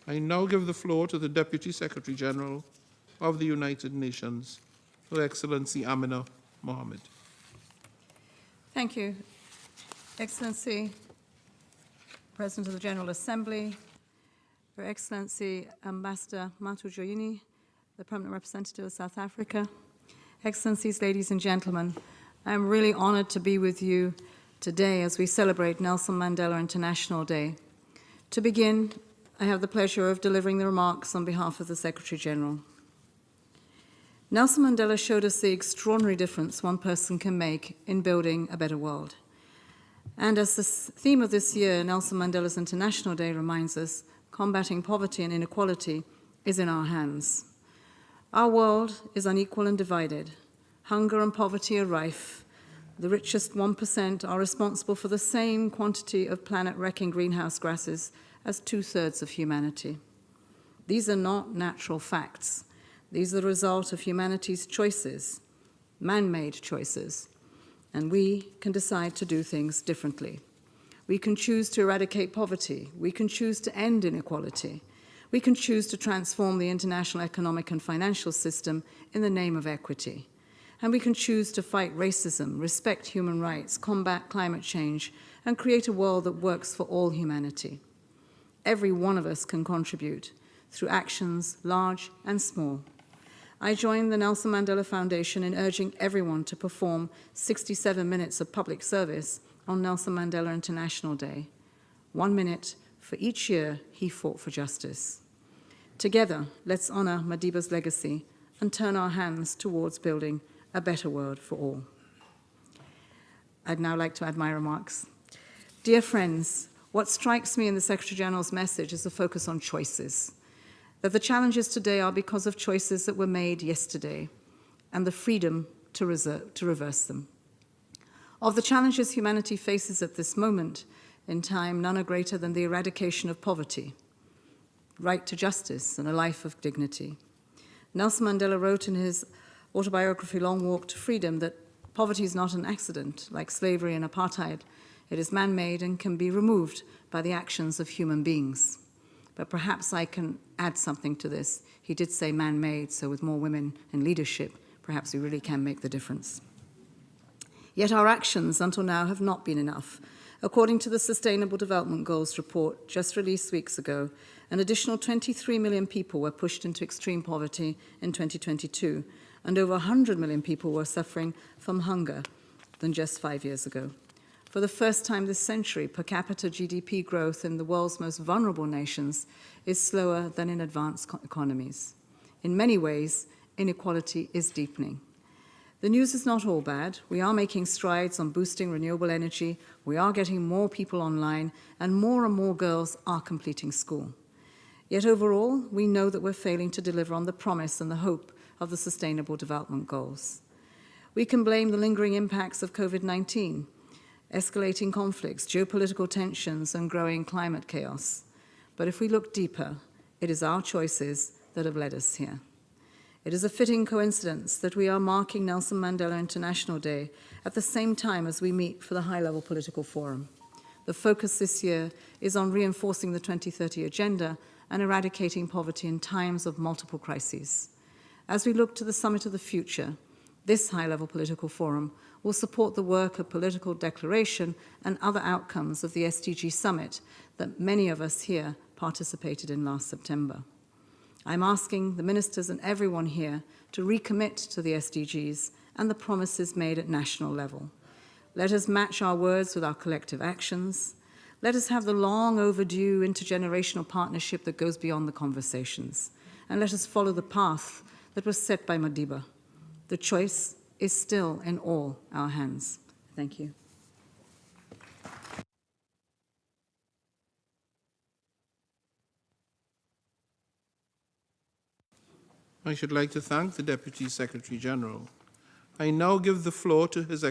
I now give the floor to the Deputy Secretary-General of the United Nations, Her Excellency Amina Mohammed. Thank you, Excellency, President of the General Assembly, Her Excellency Ambassador Matu Joyini, the Permanent Representative of South Africa, Excellencies, ladies and gentlemen, I'm really honored to be with you today as we celebrate Nelson Mandela International Day. To begin, I have the pleasure of delivering the remarks on behalf of the Secretary-General. Nelson Mandela showed us the extraordinary difference one person can make in building a better world. And as the theme of this year, Nelson Mandela's International Day reminds us, combating poverty and inequality is in our hands. Our world is unequal and divided. Hunger and poverty are rife. The richest 1% are responsible for the same quantity of planet-wrecking greenhouse gases as 2/3 of humanity. These are not natural facts. These are the result of humanity's choices, man-made choices, and we can decide to do things differently. We can choose to eradicate poverty. We can choose to end inequality. We can choose to transform the international economic and financial system in the name of equity. And we can choose to fight racism, respect human rights, combat climate change, and create a world that works for all humanity. Every one of us can contribute through actions large and small. I join the Nelson Mandela Foundation in urging everyone to perform 67 minutes of public service on Nelson Mandela International Day, 1 minute for each year he fought for justice. Together, let's honor Madiba's legacy and turn our hands towards building a better world for all. I'd now like to add my remarks. Dear friends, what strikes me in the Secretary-General's message is the focus on choices, that the challenges today are because of choices that were made yesterday, and the freedom to reverse them. Of the challenges humanity faces at this moment in time, none are greater than the eradication of poverty, right to justice, and a life of dignity. Nelson Mandela wrote in his autobiography, Long Walk to Freedom, that poverty is not an accident, like slavery and apartheid. It is man-made and can be removed by the actions of human beings. But perhaps I can add something to this. He did say man-made, so with more women in leadership, perhaps we really can make the difference. Yet our actions until now have not been enough. According to the Sustainable Development Goals report just released weeks ago, an additional 23 million people were pushed into extreme poverty in 2022, and over 100 million people were suffering from hunger than just 5 years ago. For the first time this century, per capita GDP growth in the world's most vulnerable nations is slower than in advanced economies. In many ways, inequality is deepening. The news is not all bad. We are making strides on boosting renewable energy, we are getting more people online, and more girls are completing school. Yet overall, we know that we're failing to deliver on the promise and the hope of the Sustainable Development Goals. We can blame the lingering impacts of COVID-19, escalating conflicts, geopolitical tensions, and growing climate chaos. But if we look deeper, it is our choices that have led us here. It is a fitting coincidence that we are marking Nelson Mandela International Day at the same time as we meet for the high-level political forum. The focus this year is on reinforcing the 2030 Agenda and eradicating poverty in times of multiple crises. As we look to the Summit of the Future, this high-level political forum will support the work of political declaration and other outcomes of the SDG Summit that many of us here participated in last September. I'm asking the ministers and everyone here to recommit to the SDGs and the promises made at national level. Let us match our words with our collective actions. Let us have the long overdue intergenerational partnership that goes beyond the conversations. And let us follow the path that was set by Madiba. The choice is still in all our hands. Thank you. I should like to thank the Deputy Secretary-General. I now give the floor to His Excellency